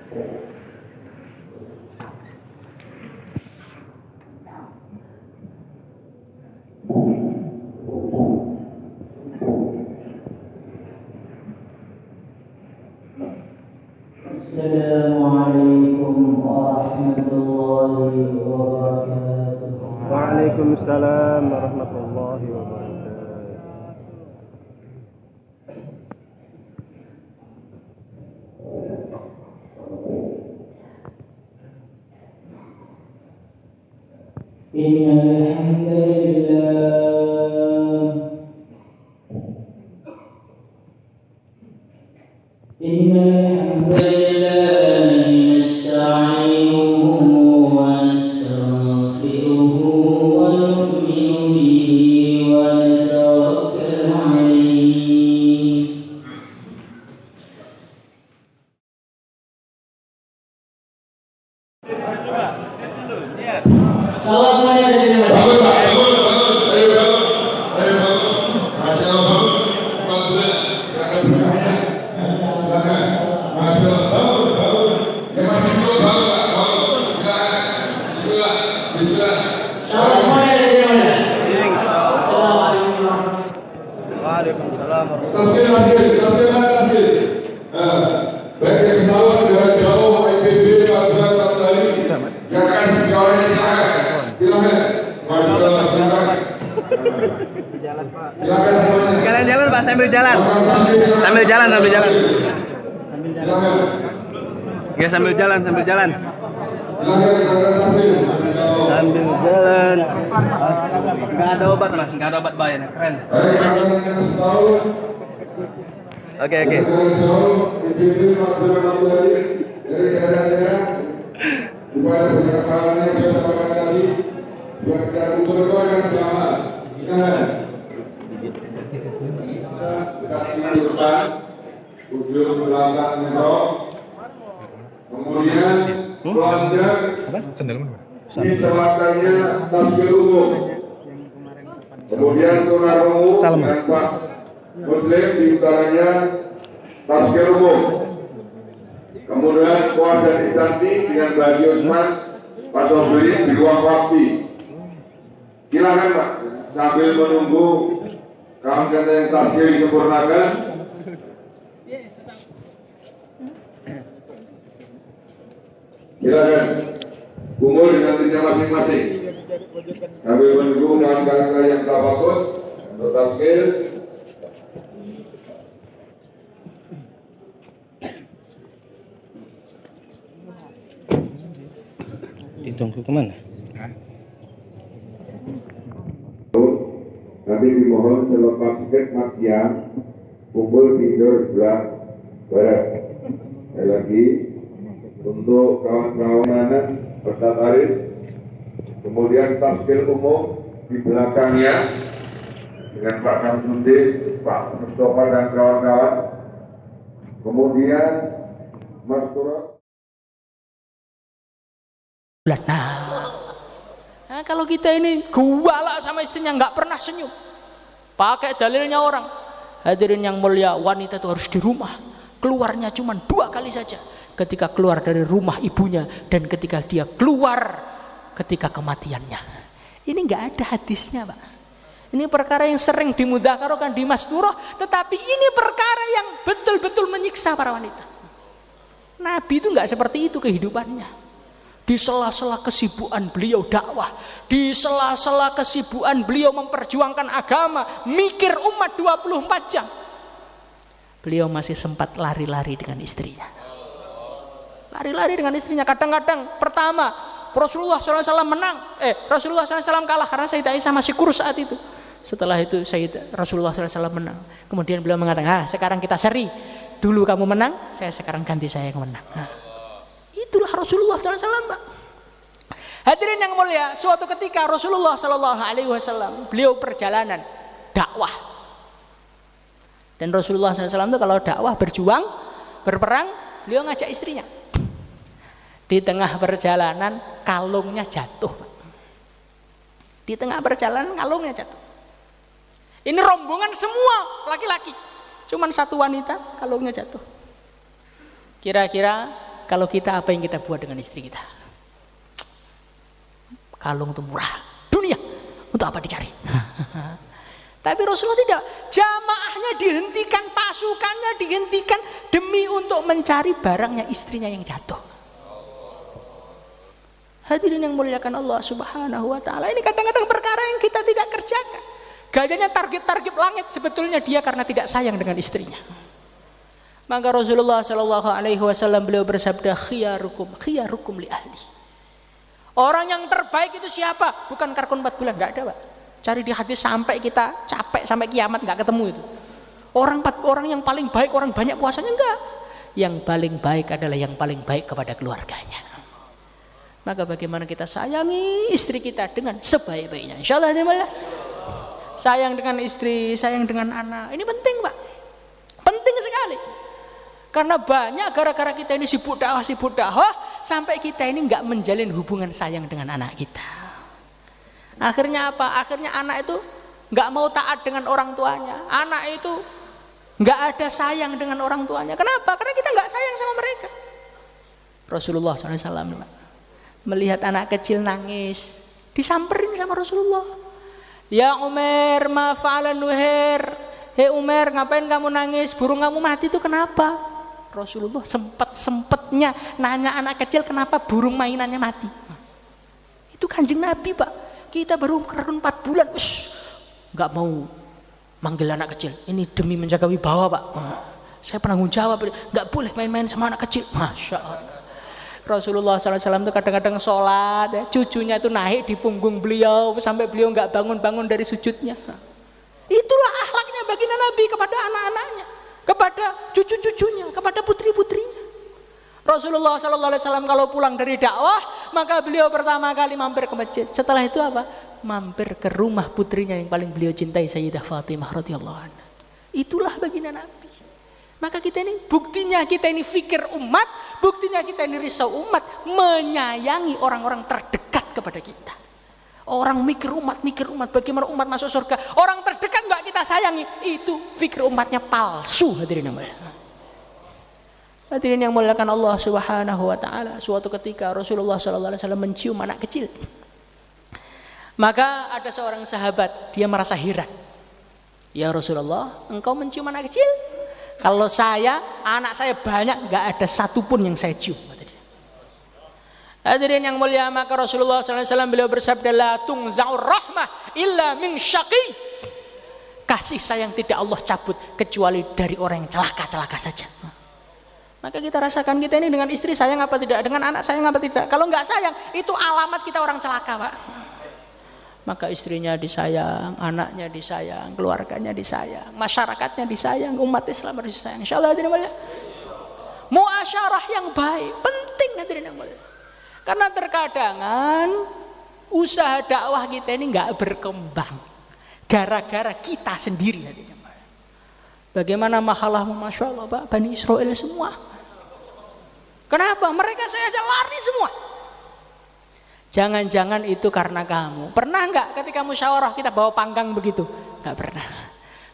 Assalamualaikum warahmatullahi wabarakatuh. Waalaikumsalam warahmatullahi wabarakatuh. Innal hamdalillah nasta'inuhu wa nastaghfiruhu wa nu'minu bihi wa natawakkalu 'alaihi. Salah saya dari Waalaikumsalam Sekalian jalan Pak, sambil jalan. Sambil jalan. Ya sambil jalan. Sambil jalan. Enggak ada obat Mas, enggak ada obat bayar. Keren. Oke. Kemudian pelajar disematkannya tafsir umum. Kemudian tunarungu dan Pak Muslim di utaranya tafsir umum. Kemudian Puan dan Istanti dengan Bagi Usman Pak Sobri di ruang faksi. Silakan Pak, sambil menunggu kawan-kawan yang tafsir disempurnakan. Silakan kumpul dengan timnya masing-masing. Sambil menunggu kawan-kawan yang tafakus untuk tafsir. Ditunggu kemana? Kami dimohon selepas khidmat siang kumpul di indoor sebelah barat. Sekali lagi untuk kawan-kawan peserta tarif, kemudian tafsir umum di belakangnya dengan Pak Kamsudin, Pak Mustafa dan kawan-kawan. Kemudian Mas Turab. Nah, kalau kita ini guala sama istrinya nggak pernah senyum, pakai dalilnya orang. Hadirin yang mulia, wanita itu harus di rumah, keluarnya cuma 2 kali saja, ketika keluar dari rumah ibunya dan ketika dia keluar ketika kematiannya. Ini nggak ada hadisnya, Pak. Ini perkara yang sering dimudzakarkan di Masturah, tetapi ini perkara yang betul-betul menyiksa para wanita. Nabi itu nggak seperti itu kehidupannya. Di sela-sela kesibukan beliau dakwah, di sela-sela kesibukan beliau memperjuangkan agama, mikir umat 24 jam, beliau masih sempat lari-lari dengan istrinya. Lari-lari dengan istrinya. Kadang-kadang pertama Rasulullah SAW menang, Rasulullah SAW kalah karena Sayyidah Aisyah masih kurus saat itu. Setelah itu Rasulullah SAW menang. Kemudian beliau mengatakan, sekarang kita seri. Dulu kamu menang, sekarang ganti saya yang menang. Itulah Rasulullah SAW, Pak. Hadirin yang mulia, suatu ketika Rasulullah SAW beliau perjalanan dakwah. Dan Rasulullah SAW itu kalau dakwah berjuang, berperang, beliau ngajak istrinya. Di tengah perjalanan kalungnya jatuh. Di tengah perjalanan kalungnya jatuh. Ini rombongan semua laki-laki, cuman satu wanita kalungnya jatuh. Kira-kira kalau kita apa yang kita buat dengan istri kita. Kalung itu murah, dunia untuk apa dicari? Tapi Rasulullah tidak. Jamaahnya dihentikan, pasukannya dihentikan demi untuk mencari barangnya istrinya yang jatuh. Hadirin yang muliakan Allah Subhanahu wa taala, ini kadang-kadang perkara yang kita tidak kerjakan. Gayanya target-target langit, sebetulnya dia karena tidak sayang dengan istrinya. Maka Rasulullah Shallallahu Alaihi Wasallam beliau bersabda, khiyarukum li ahli. Orang yang terbaik itu siapa? Bukan karkun 4 bulan, nggak ada, Pak. Cari di hadis sampai kita capek, sampai kiamat nggak ketemu itu. Orang yang paling baik, orang banyak puasanya, enggak. Yang paling baik adalah yang paling baik kepada keluarganya. Maka bagaimana kita sayangi istri kita dengan sebaik-baiknya. Insyaallah dimana? Sayang dengan istri, sayang dengan anak. Ini penting, Pak. Penting sekali. Karena banyak gara-gara kita ini sibuk dakwah, sampai kita ini nggak menjalin hubungan sayang dengan anak kita. Akhirnya apa? Akhirnya anak itu nggak mau taat dengan orang tuanya. Anak itu nggak ada sayang dengan orang tuanya. Kenapa? Karena kita nggak sayang sama mereka. Rasulullah SAW melihat anak kecil nangis, disamperin sama Rasulullah. Ya Umar, ma fa'ala Nuhair. Hei Umar, ngapain kamu nangis? Burung kamu mati itu kenapa? Rasulullah sempet-sempetnya nanya anak kecil kenapa burung mainannya mati. Itu Kanjeng Nabi, Pak. Kita baru kerun 4 bulan, nggak mau manggil anak kecil. Ini demi menjaga wibawa, Pak. Saya penanggung jawab, nggak boleh main-main sama anak kecil. Masya Allah. Rasulullah SAW itu kadang-kadang sholat, ya, cucunya itu naik di punggung beliau sampai beliau nggak bangun-bangun dari sujudnya. Itulah akhlaknya baginda Nabi kepada anak-anaknya, kepada cucu-cucunya, kepada putri-putrinya. Rasulullah SAW kalau pulang dari dakwah, maka beliau pertama kali mampir ke masjid. Setelah itu apa? Mampir ke rumah putrinya yang paling beliau cintai, Sayyidah Fatimah radhiyallahu anha. Itulah baginda Nabi. Maka kita ini, buktinya kita ini fikir umat, buktinya kita ini risau umat, menyayangi orang-orang terdekat kepada kita. Orang mikir umat, bagaimana umat masuk surga. Orang terdekat nggak kita sayangi, itu fikir umatnya palsu. Hadirin yang mulia. Hadirin yang muliakan Allah Subhanahu wa taala. Suatu ketika Rasulullah SAW mencium anak kecil. Maka ada seorang sahabat, dia merasa heran. Ya Rasulullah, engkau mencium anak kecil? Kalau saya, anak saya banyak, nggak ada satupun yang saya cium. Hadirin yang mulia, maka Rasulullah SAW beliau bersabda, la tungza'ur rahmah illa min syaqi. Kasih sayang tidak Allah cabut kecuali dari orang yang celaka saja. Maka kita rasakan kita ini dengan istri sayang apa tidak, dengan anak sayang apa tidak. Kalau nggak sayang, itu alamat kita orang celaka, Pak. Maka istrinya disayang, anaknya disayang, keluarganya disayang, masyarakatnya disayang, umat Islam harus disayang. Insyaallah hadirin mulia. Muasyarah yang baik penting hadirin yang mulia. Karena terkadangan usaha dakwah kita ini nggak berkembang gara-gara kita sendiri hadirin yang mulia. Bagaimana mahalahmu, Masya Allah, Pak, Bani Israel semua. Kenapa? Mereka saya aja lari semua. Jangan-jangan itu karena kamu. Pernah nggak ketika musyawarah kita bawa panggang begitu? Nggak pernah.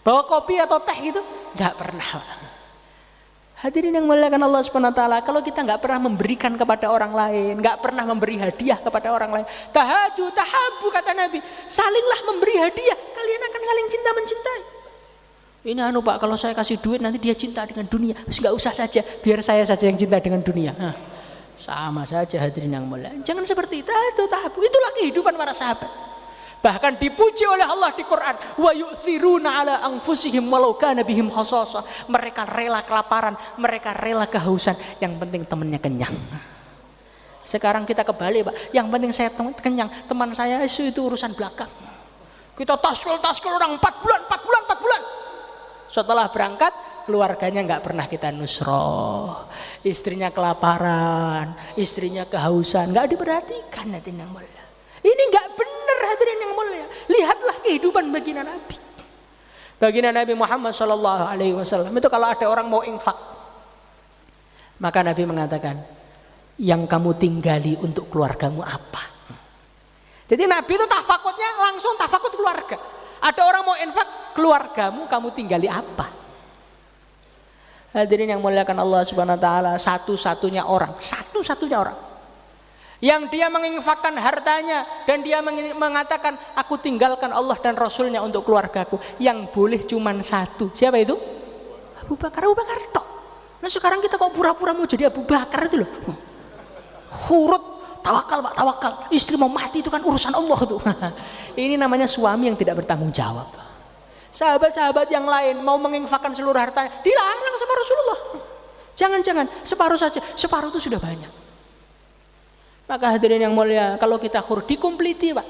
Bawa kopi atau teh gitu? Nggak pernah. Hadirin yang muliakan Allah Subhanahu wa taala, kalau kita nggak pernah memberikan kepada orang lain, nggak pernah memberi hadiah kepada orang lain, tahadu tahabu kata Nabi, salinglah memberi hadiah, kalian akan saling cinta mencintai. Ini Pak, kalau saya kasih duit nanti dia cinta dengan dunia. Nggak usah saja, biar saya saja yang cinta dengan dunia. Sama saja hadirin yang mulia. Jangan seperti itu. Itulah kehidupan para sahabat. Bahkan dipuji oleh Allah di Quran, wa yu'thiruna ala anfusihim walau kana bihim khasasah. Mereka rela kelaparan, mereka rela kehausan, yang penting temannya kenyang. Sekarang kita kebalik, Pak. Yang penting saya kenyang, teman saya itu urusan belakang. Kita taskul orang 4 bulan. Setelah berangkat, keluarganya nggak pernah kita nusroh, istrinya kelaparan, istrinya kehausan, nggak diperhatikan. Hadirin yang mulia, ini nggak benar hadirin yang mulia. Lihatlah kehidupan baginda Nabi. Baginda Nabi Muhammad SAW itu kalau ada orang mau infak, maka Nabi mengatakan, yang kamu tinggali untuk keluargamu apa? Jadi Nabi itu tafakutnya langsung tafakut keluarga. Ada orang mau infak, keluargamu kamu tinggali apa? Hadirin yang muliakan Allah Subhanahu wa taala, satu-satunya orang yang dia menginfakkan hartanya dan dia mengatakan aku tinggalkan Allah dan Rasulnya untuk keluargaku, yang boleh cuman satu. Siapa itu? Abu Bakar tok. Nah sekarang kita kok pura-pura mau jadi Abu Bakar itu loh. Hurut, tawakal Pak, tawakal. Istri mau mati itu kan urusan Allah tuh. Ini namanya suami yang tidak bertanggung jawab. Sahabat-sahabat yang lain mau menginfakkan seluruh hartanya, dilarang sama Rasulullah. Jangan-jangan, separuh saja. Separuh itu sudah banyak. Maka hadirin yang mulia, kalau kita khurut dikompliti Pak.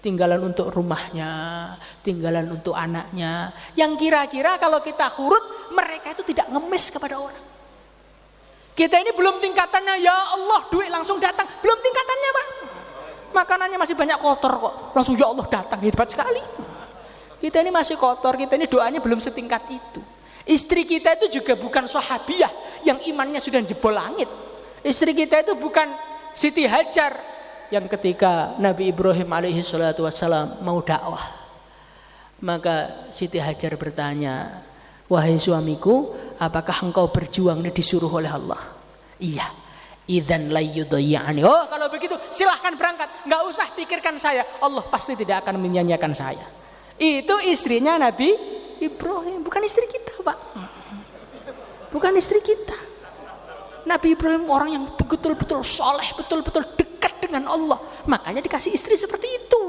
Tinggalan untuk rumahnya, tinggalan untuk anaknya. Yang kira-kira kalau kita khurut, mereka itu tidak ngemis kepada orang. Kita ini belum tingkatannya, ya Allah duit langsung datang. Belum tingkatannya Pak. Makanannya masih banyak kotor kok. Langsung ya Allah datang, hebat sekali. Kita ini masih kotor, kita ini doanya belum setingkat itu. Istri kita itu juga bukan sahabiah yang imannya sudah jebol langit. Istri kita itu bukan Siti Hajar yang ketika Nabi Ibrahim alaihi salatu wassalam mau dakwah, maka Siti Hajar bertanya, wahai suamiku, apakah engkau berjuang ini disuruh oleh Allah? Iya. Idzan la yudayyani. Oh kalau begitu silahkan berangkat, nggak usah pikirkan saya, Allah pasti tidak akan menyanyiakan saya. Itu istrinya Nabi Ibrahim, bukan istri kita Pak. Bukan istri kita. Nabi Ibrahim orang yang betul-betul soleh, betul-betul dekat dengan Allah. Makanya dikasih istri seperti itu.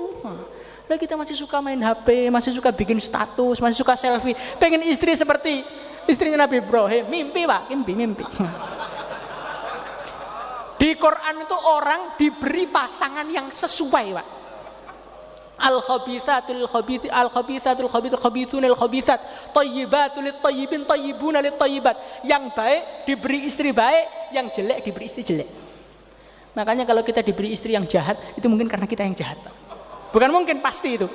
Nah kita masih suka main HP, masih suka bikin status, masih suka selfie. Pengen istri seperti istrinya Nabi Ibrahim. Mimpi Pak, mimpi. Di Quran itu orang diberi pasangan yang sesuai Pak. Al-khabithatul khabithunil khabithat, thayyibatul tayyibin tayyibuna lit tayyibat. Yang baik diberi istri baik, yang jelek diberi istri jelek. Makanya kalau kita diberi istri yang jahat, itu mungkin karena kita yang jahat. Bukan mungkin, pasti itu.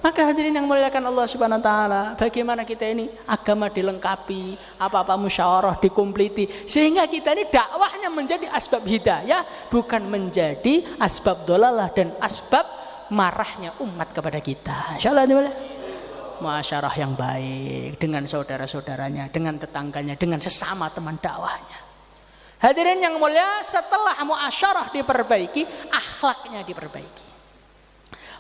Maka hadirin yang muliakan Allah Subhanahu wa taala, bagaimana kita ini agama dilengkapi, apa-apa musyawarah dikompliti, sehingga kita ini dakwahnya menjadi asbab hidayah, bukan menjadi asbab dolalah dan asbab marahnya umat kepada kita. Insyaallah muasyarah yang baik dengan saudara-saudaranya, dengan tetangganya, dengan sesama teman dakwahnya. Hadirin yang mulia, setelah muasyarah diperbaiki, akhlaknya diperbaiki.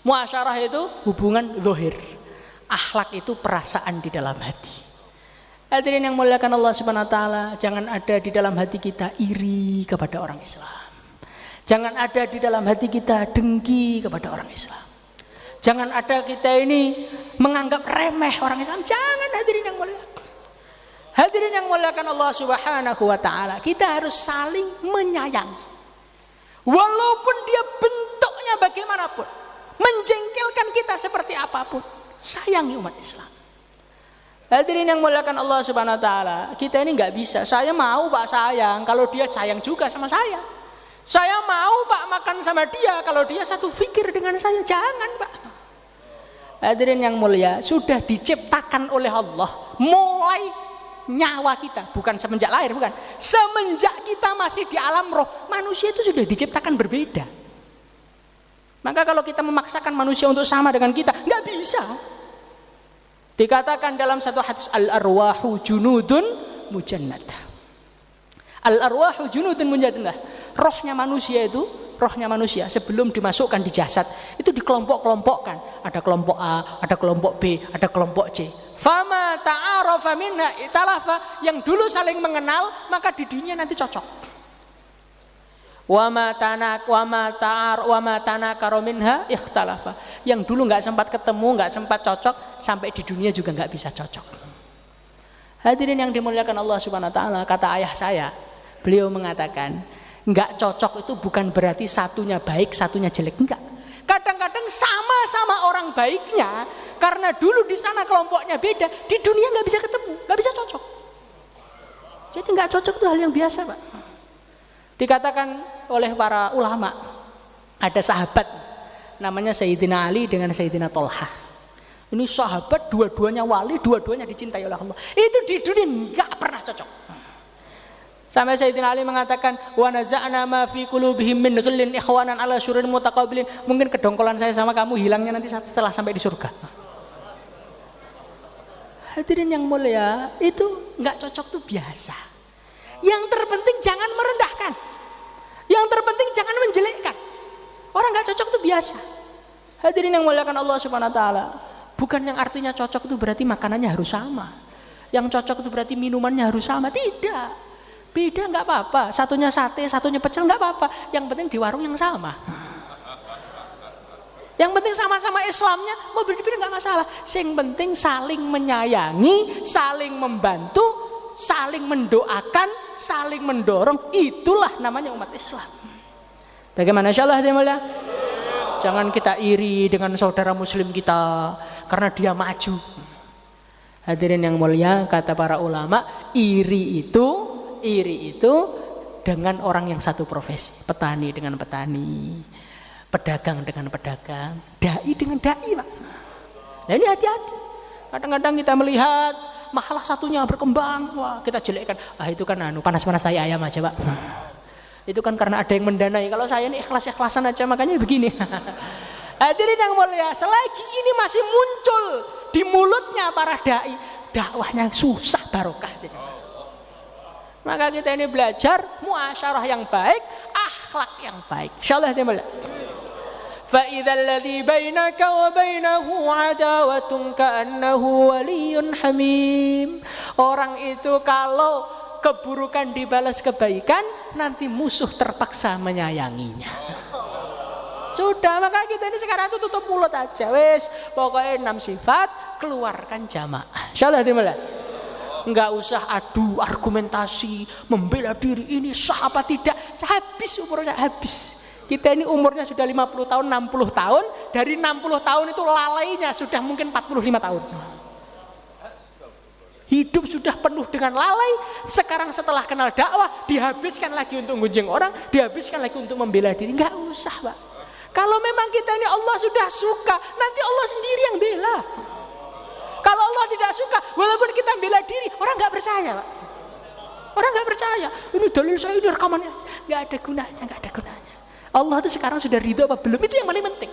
Muasyarah itu hubungan zahir, akhlak itu perasaan di dalam hati. Hadirin yang muliakan Allah Subhanahu wa taala, jangan ada di dalam hati kita iri kepada orang Islam. Jangan ada di dalam hati kita dengki kepada orang Islam. Jangan ada kita ini menganggap remeh orang Islam. Jangan, hadirin yang mulia. Hadirin yang muliakan Allah Subhanahu wa taala, kita harus saling menyayangi. Walaupun dia bentuknya bagaimanapun, menjengkelkan kita seperti apapun, sayangi umat Islam. Hadirin yang muliakan Allah Subhanahu wa taala, kita ini nggak bisa. Saya mau Pak sayang kalau dia sayang juga sama saya. Saya mau Pak makan sama dia kalau dia satu fikir dengan saya. Jangan Pak. Hadirin yang mulia, sudah diciptakan oleh Allah mulai nyawa kita, bukan semenjak lahir, bukan. Semenjak kita masih di alam roh, manusia itu sudah diciptakan berbeda. Maka kalau kita memaksakan manusia untuk sama dengan kita, nggak bisa. Dikatakan dalam satu hadis, al-arwahu junudun mujannadah. Al-arwahu junudun mujannadah. Rohnya manusia sebelum dimasukkan di jasad itu dikelompok-kelompokkan. Ada kelompok A, ada kelompok B, ada kelompok C. Fama ta'arafa minna italafa, yang dulu saling mengenal, maka di dunia nanti cocok. Wa ma tanakara minha ikhtalafa, yang dulu nggak sempat ketemu, nggak sempat cocok, sampai di dunia juga nggak bisa cocok. Hadirin yang dimuliakan Allah Subhanahu wa taala, kata ayah saya, beliau mengatakan nggak cocok itu bukan berarti satunya baik satunya jelek, enggak. Kadang-kadang sama-sama orang baiknya, karena dulu di sana kelompoknya beda, di dunia nggak bisa ketemu, nggak bisa cocok. Jadi nggak cocok itu hal yang biasa Pak. Dikatakan oleh para ulama, ada sahabat namanya Sayyidina Ali dengan Sayyidina Tolhah. Ini sahabat, dua-duanya wali, dua-duanya dicintai oleh Allah. Itu di dunia nggak pernah cocok. Sampai Sayyidina Ali mengatakan, wa naza'na ma fi qulubihim min ghillin ikhwanan ala syurin mutaqabilin. Mungkin kedongkolan saya sama kamu hilangnya nanti setelah sampai di surga. Hadirin yang mulia, itu nggak cocok tuh biasa. Yang terpenting jangan merendahkan. Yang terpenting jangan menjelekkan. Orang nggak cocok tuh biasa. Hadirin yang muliakan Allah Subhanahu wa taala. Bukan yang artinya cocok itu berarti makanannya harus sama. Yang cocok itu berarti minumannya harus sama. Tidak. Beda nggak apa-apa. Satunya sate, satunya pecel nggak apa-apa. Yang penting di warung yang sama. Yang penting sama-sama Islamnya mau berbeda nggak masalah. Yang penting saling menyayangi, saling membantu, saling mendoakan, saling mendorong. Itulah namanya umat Islam. Bagaimana insyaallah mulia? Jangan kita iri dengan saudara muslim kita karena dia maju. Hadirin yang mulia, kata para ulama, iri itu dengan orang yang satu profesi. Petani dengan petani, pedagang dengan pedagang, dai dengan dai, Pak. Nah ini hati-hati. Kadang-kadang kita melihat masalah satunya berkembang, wah kita jelekkan. Itu kan panas-panas saya ayam aja, Pak. Itu kan karena ada yang mendanai. Kalau saya ini ikhlas-ikhlasan aja, makanya begini. Hadirin yang mulia, selagi ini masih muncul di mulutnya para dai, dakwahnya susah barokah. Maka kita ini belajar muasyarah yang baik, akhlak yang baik. Insyaallah ya mulia. Fa idzal ladzi bainaka wa bainahu adawatun ka'annahu waliyyun hamim. Orang itu kalau keburukan dibalas kebaikan, nanti musuh terpaksa menyayanginya. Sudah, maka kita ini sekarang itu tutup mulut aja, wes. Pokoknya 6 sifat, keluarkan jamaah. Insyaallah dimana? Enggak usah adu argumentasi, membela diri ini sah apa tidak. Habis umurnya, habis. Kita ini umurnya sudah 50 tahun, 60 tahun. Dari 60 tahun itu lalainya sudah mungkin 45 tahun. Hidup sudah penuh dengan lalai. Sekarang setelah kenal dakwah, dihabiskan lagi untuk gunjing orang, dihabiskan lagi untuk membela diri. Enggak usah, Pak. Kalau memang kita ini Allah sudah suka, nanti Allah sendiri yang bela. Kalau Allah tidak suka, walaupun kita bela diri, orang nggak percaya, Pak. Orang nggak percaya. Ini dalil saya, ini rekamannya, nggak ada gunanya, nggak ada gunanya. Allah itu sekarang sudah ridho apa belum? Itu yang paling penting.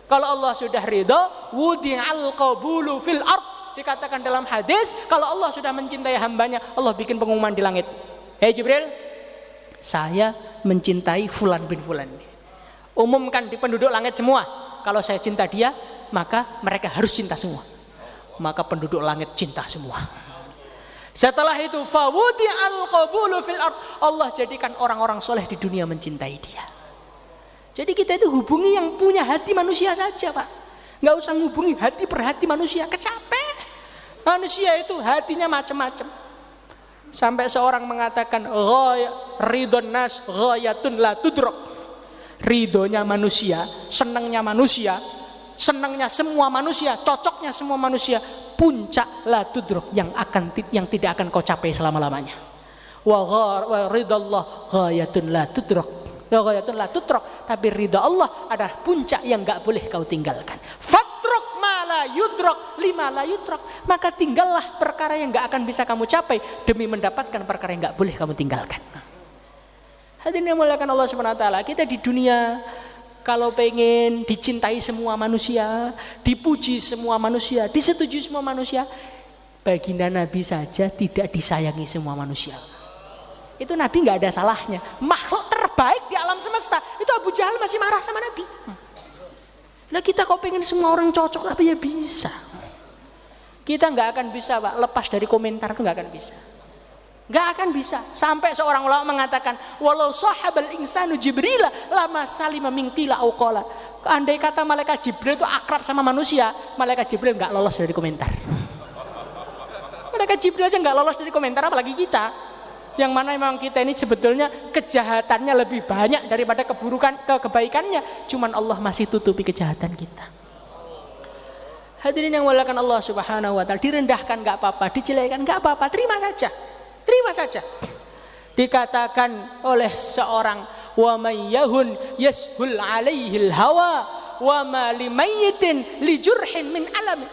Kalau Allah sudah ridho, wudi'al qabulu fil ard. Dikatakan dalam hadis, kalau Allah sudah mencintai hambanya, Allah bikin pengumuman di langit. Hei Jibril, saya mencintai fulan bin fulan. Umumkan di penduduk langit semua, kalau saya cinta dia, maka mereka harus cinta semua. Maka penduduk langit cinta semua. Setelah itu fawudi'al qabulu fil ard, Allah jadikan orang-orang soleh di dunia mencintai dia. Jadi kita itu hubungi yang punya hati manusia saja, Pak. Nggak usah hubungi hati per hati manusia, kecapek. Manusia itu hatinya macam-macam. Sampai seorang mengatakan ridon nas ghayatun la tudrak. Ridhonya manusia, senangnya manusia, senangnya semua manusia, cocoknya semua manusia, puncak la tudrak yang tidak akan kau capai selama-lamanya. Wa ridallah ghayatun la tudrak. Ghayatun la tudrak, tapi ridha Allah adalah puncak yang enggak boleh kau tinggalkan. Fatruk ma la yudrak lima la yudrak, maka tinggallah perkara yang enggak akan bisa kamu capai demi mendapatkan perkara yang enggak boleh kamu tinggalkan. Hadirin yang muliakan Allah Subhanahu wa taala, kita di dunia kalau pengen dicintai semua manusia, dipuji semua manusia, disetujui semua manusia, baginda Nabi saja tidak disayangi semua manusia. Itu Nabi nggak ada salahnya. Makhluk terbaik di alam semesta, itu Abu Jahal masih marah sama Nabi. Nah kita kok pengen semua orang cocok, tapi ya bisa. Kita nggak akan bisa, Pak, lepas dari komentar itu nggak akan bisa. Nggak akan bisa. Sampai seorang ulama mengatakan, walau sahabal insanu Jibril lama salima mingtila auqala. Andai kata malaikat Jibril itu akrab sama manusia, malaikat Jibril nggak lolos dari komentar. Malaikat Jibril aja nggak lolos dari komentar, apalagi kita. Yang mana memang kita ini sebetulnya kejahatannya lebih banyak daripada kebaikannya. Cuman Allah masih tutupi kejahatan kita. Hadirin yang muliakan Allah Subhanahu wa taala, direndahkan nggak apa-apa, dijelekkan nggak apa-apa, terima saja. Terima saja. Dikatakan oleh seorang, wa may yahun yashul alaihil hawa wa ma limayyitin li jurhin min alam.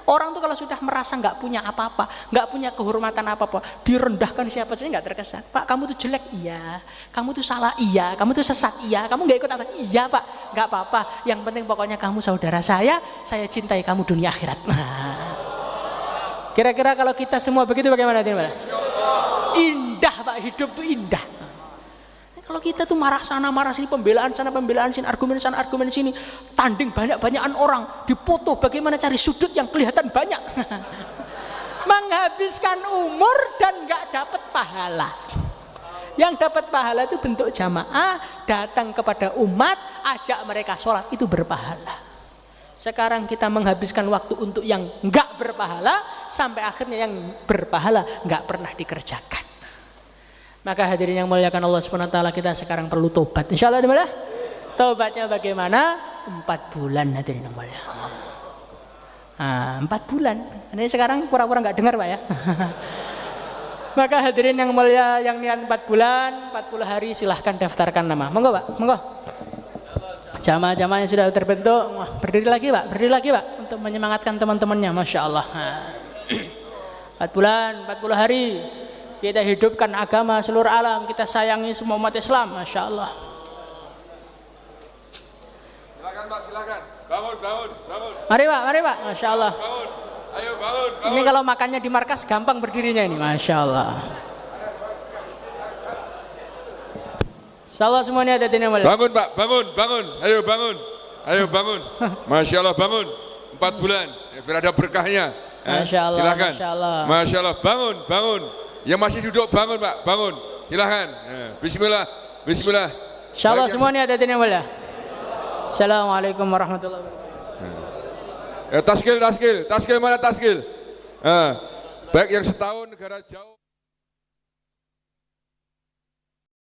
Orang tuh kalau sudah merasa nggak punya apa-apa, nggak punya kehormatan apa-apa, direndahkan siapa saja nggak terkesan. Pak, kamu tuh jelek, iya. Kamu tuh salah, iya. Kamu tuh sesat, iya. Kamu nggak ikut aturan, iya Pak. Nggak apa-apa. Yang penting pokoknya kamu saudara saya cintai kamu dunia akhirat. Kira-kira kalau kita semua begitu bagaimana Din? Indah Pak, hidup tuh indah. Kalau kita tuh marah sana marah sini, pembelaan sana pembelaan sini, argumen sana argumen sini, tanding banyak-banyakan orang, dipoto bagaimana cari sudut yang kelihatan banyak. Menghabiskan umur dan nggak dapat pahala. Yang dapat pahala itu bentuk jamaah, datang kepada umat, ajak mereka sholat, itu berpahala. Sekarang kita menghabiskan waktu untuk yang nggak berpahala, sampai akhirnya yang berpahala nggak pernah dikerjakan. Maka hadirin yang muliakan Allah Subhanahu wa taala, kita sekarang perlu tobat. Insyaallah dimana? Tobatnya bagaimana? 4 bulan hadirin yang mulia. 4 bulan. Ini sekarang pura-pura enggak dengar, Pak ya. Maka hadirin yang mulia yang niat 4 bulan, 40 hari silahkan daftarkan nama. Monggo, Pak. Monggo. Jamaah-jamaah yang sudah terbentuk, berdiri lagi, Pak. Berdiri lagi, Pak, untuk menyemangatkan teman-temannya. Masya Allah. 4 bulan, 40 hari. Kita hidupkan agama seluruh alam, kita sayangi semua umat Islam, Masya Allah. Silakan Pak, silakan. Bangun. Mari Pak, Masya Allah. Bangun. Ayo bangun. Ini kalau makannya di markas gampang berdirinya ini, Masya Allah. Salah semuanya ada di nama Allah. Bangun Pak, bangun. Ayo bangun. Masya Allah bangun. 4 bulan, biar ada berkahnya. Masya Allah, silakan. Masya Allah. Masya Allah, bangun. Yang masih duduk bangun Pak, bangun. Silakan. Bismillah. Insya Allah semuanya ada di nama Allah. Assalamualaikum warahmatullahi wabarakatuh. Taskil mana taskil? Baik yang setahun negara jauh.